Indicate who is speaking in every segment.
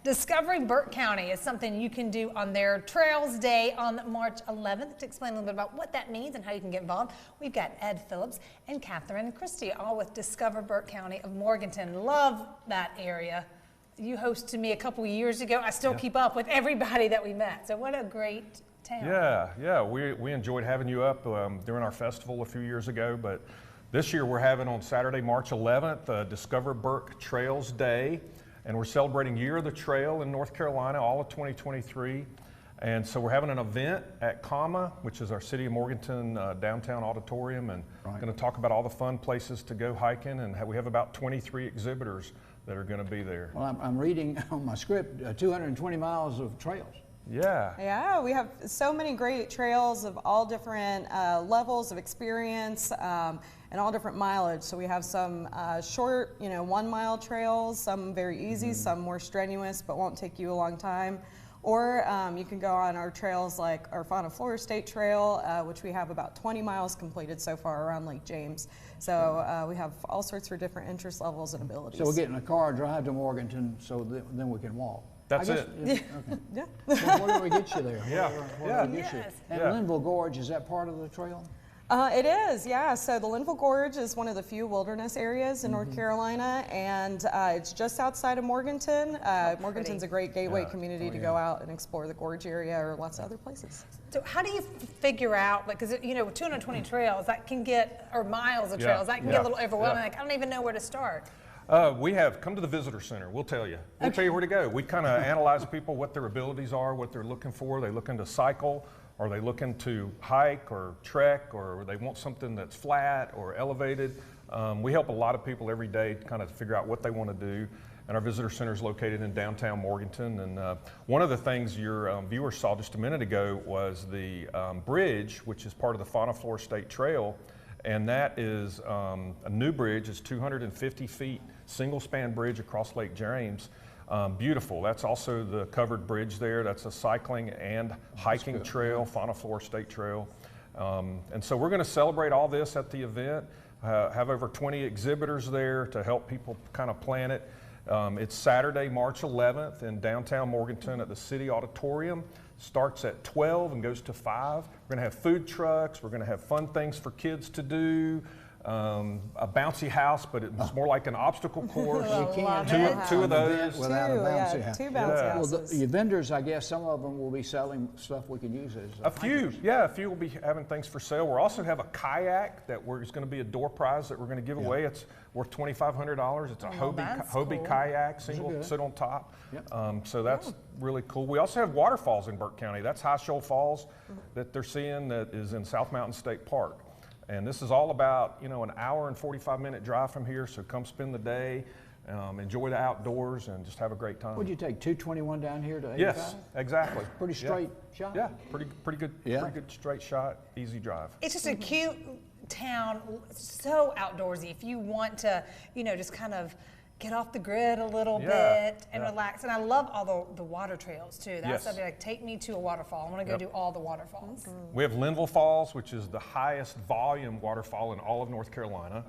Speaker 1: Discovering Burke County is something you can do on their Trails Day on March 11th. To explain a little bit about what that means and how you can get involved, we've got Ed Phillips and Catherine and Christy, all with Discover Burke County of Morganton. Love that area. You hosted me a couple years ago. I still keep up with everybody that we met. So what a great town.
Speaker 2: Yeah. We enjoyed having you up during our festival a few years ago, but this year we're having on Saturday, March 11th, Discover Burke Trails Day, and we're celebrating Year of the Trail in North Carolina, all of 2023. And so we're having an event at Comma, which is our City of Morganton downtown auditorium, and going to talk about all the fun places to go hiking, and we have about 23 exhibitors that are going to be there.
Speaker 3: Well, I'm reading on my script 220 miles of trails.
Speaker 4: Yeah, we have so many great trails of all different levels of experience and all different mileage. So we have some short, 1 mile trails, some very easy, some more strenuous but won't take you a long time. Or you can go on our trails like our Fauna Flora State Trail, which we have about 20 miles completed so far around Lake James. So we have all sorts for different interest levels and abilities.
Speaker 3: So we'll get in a car, drive to Morganton, so then we can walk.
Speaker 2: That's it.
Speaker 3: Okay.
Speaker 4: Yeah.
Speaker 3: Well, where do we get you there?
Speaker 2: Yeah.
Speaker 3: And Linville Gorge, is that part of the trail?
Speaker 4: It is, yeah. So the Linville Gorge is one of the few wilderness areas in North Carolina, and it's just outside of Morganton. Morganton's a great gateway community to go out and explore the gorge area or lots of other places.
Speaker 1: So how do you figure out, because 220 trails, that can get, or miles of trails, that can get a little overwhelming. Like, I don't even know where to start.
Speaker 2: We have come to the visitor center. We'll tell you. We'll tell you where to go. We kind of analyze people, what their abilities are, what they're looking for. Are they looking to cycle? Are they looking to hike or trek, or they want something that's flat or elevated? We help a lot of people every day to kind of figure out what they want to do. And our visitor center is located in downtown Morganton. And one of the things your viewers saw just a minute ago was the bridge, which is part of the Fauna Flora State Trail. And that is a new bridge. It's 250 feet, single span bridge across Lake James. Beautiful. That's also the covered bridge there. That's a cycling and hiking trail, Fauna Flora State Trail. And so we're going to celebrate all this at the event, have over 20 exhibitors there to help people kind of plan it. It's Saturday, March 11th in downtown Morganton at the City Auditorium. Starts at 12 and goes to 5. We're going to have food trucks. We're going to have fun things for kids to do. A bouncy house, but it's more like an obstacle course. Two of those.
Speaker 3: Without a bouncy house.
Speaker 4: Two bouncy houses.
Speaker 3: Well, the vendors, I guess, some of them will be selling stuff we could use as
Speaker 2: a few. Yeah, a few will be having things for sale. We'll also have a kayak that is going to be a door prize that we're going to give away. It's worth $2,500. It's a Hobie kayak, single, sit on top. So that's really cool. We also have waterfalls in Burke County. That's High Shoal Falls that they're seeing that is in South Mountain State Park. And this is all about, an hour and 45-minute drive from here, so come spend the day, enjoy the outdoors, and just have a great time.
Speaker 3: Would you take 221 down here to 85?
Speaker 2: Yes, exactly.
Speaker 3: Pretty straight shot?
Speaker 2: Yeah, pretty good straight shot, easy drive.
Speaker 1: It's just a cute town, so outdoorsy. If you want to, just kind of get off the grid a little bit and relax. And I love all the water trails too. That's something like, take me to a waterfall. I want to go do all the waterfalls.
Speaker 2: We have Linville Falls, which is the highest volume waterfall in all of North Carolina.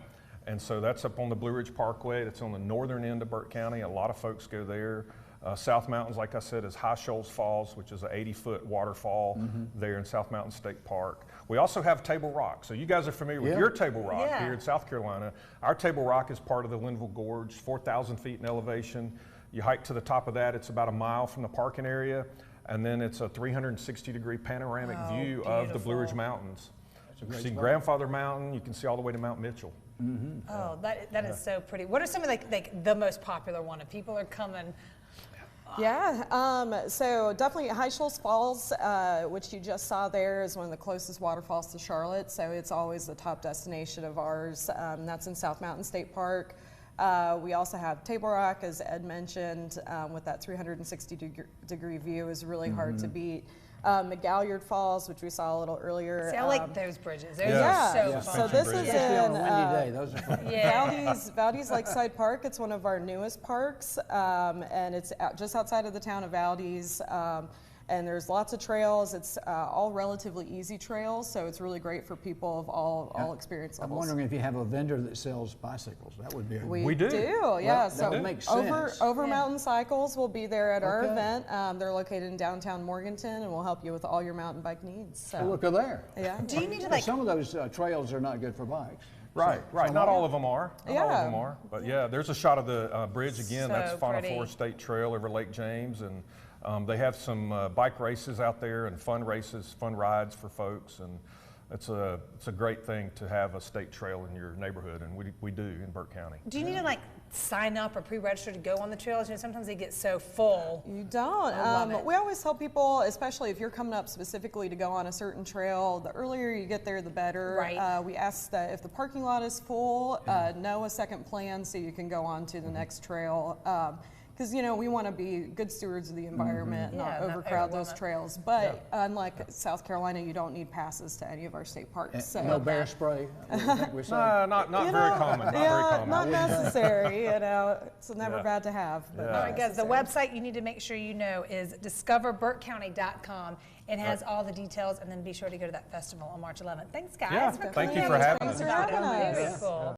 Speaker 2: And so that's up on the Blue Ridge Parkway. That's on the northern end of Burke County. A lot of folks go there. South Mountains, like I said, is High Shoals Falls, which is an 80-foot waterfall there in South Mountain State Park. We also have Table Rock. So you guys are familiar with your Table Rock here in South Carolina. Our Table Rock is part of the Linville Gorge, 4,000 feet in elevation. You hike to the top of that. It's about a mile from the parking area. And then it's a 360-degree panoramic view of the Blue Ridge Mountains. You can see Grandfather Mountain. You can see all the way to Mount Mitchell.
Speaker 1: Oh, that is so pretty. What are some of like the most popular one? If people are coming.
Speaker 4: So definitely High Shoals Falls, which you just saw there, is one of the closest waterfalls to Charlotte, so it's always the top destination of ours. That's in South Mountain State Park. We also have Table Rock, as Ed mentioned, with that 360-degree view is really hard to beat. McGalliard Falls, which we saw a little earlier.
Speaker 1: See, I like those bridges. Those are so fun.
Speaker 4: So this is in
Speaker 3: Those are fun.
Speaker 4: Valdez Lakeside Park. It's one of our newest parks, and it's just outside of the town of Valdez. and there's lots of trails. It's all relatively easy trails, so it's really great for people of all experience
Speaker 3: I'm
Speaker 4: levels.
Speaker 3: wondering if you have a vendor that sells bicycles. That would be a
Speaker 4: We
Speaker 2: do.
Speaker 4: Yeah.
Speaker 3: that
Speaker 4: So
Speaker 3: would make
Speaker 4: Over
Speaker 3: sense.
Speaker 4: Mountain Cycles will be there at our
Speaker 3: Okay.
Speaker 4: event. They're located in downtown Morganton, and we'll help you with all your mountain bike needs. So
Speaker 3: Well, look at there.
Speaker 4: yeah.
Speaker 1: Do you need to
Speaker 3: But
Speaker 1: like?
Speaker 3: some of those trails are not good for bikes.
Speaker 2: Right, right. Not all of them are. Not all of
Speaker 4: Yeah.
Speaker 2: them are. But yeah, there's a shot of the bridge again. That's
Speaker 1: So
Speaker 2: Fauna
Speaker 1: pretty.
Speaker 2: Forest State Trail over Lake James, and they have some bike races out there and fun races, fun rides for folks, and it's a great thing to have a state trail in your neighborhood, and we do in Burke County.
Speaker 1: Do you need to like sign up or pre-register to go on the trails? You know, sometimes they get so full.
Speaker 4: You don't.
Speaker 1: I love it.
Speaker 4: We always tell people, especially if you're coming up specifically to go on a certain trail, the earlier you get there, the better.
Speaker 1: Right.
Speaker 4: We ask that if the parking lot is full, know a second plan so you can go on to the next trail. Because, you know, we want to be good stewards of the environment,
Speaker 1: Yeah,
Speaker 4: not
Speaker 1: not
Speaker 4: overcrowd
Speaker 1: overwhelm
Speaker 4: those
Speaker 1: it.
Speaker 4: trails. But unlike South Carolina, you don't need passes to any of our state parks. So.
Speaker 3: No bear spray. I think we say.
Speaker 2: Not
Speaker 4: You
Speaker 2: very
Speaker 4: know,
Speaker 2: common. Not
Speaker 4: yeah,
Speaker 2: very common.
Speaker 4: not necessary. You know, it's never
Speaker 2: Yeah.
Speaker 4: bad to have. But
Speaker 2: Yeah.
Speaker 1: All right, guys, the website you need to make sure you know is discoverburkecounty.com. It has all the details, and then be sure to go to that festival on March 11th. Thanks, guys.
Speaker 2: Yeah,
Speaker 1: for
Speaker 2: thank you
Speaker 1: coming
Speaker 2: for
Speaker 1: in.
Speaker 2: having
Speaker 1: Thanks
Speaker 2: us.
Speaker 1: for having
Speaker 4: Very
Speaker 1: us. Very cool.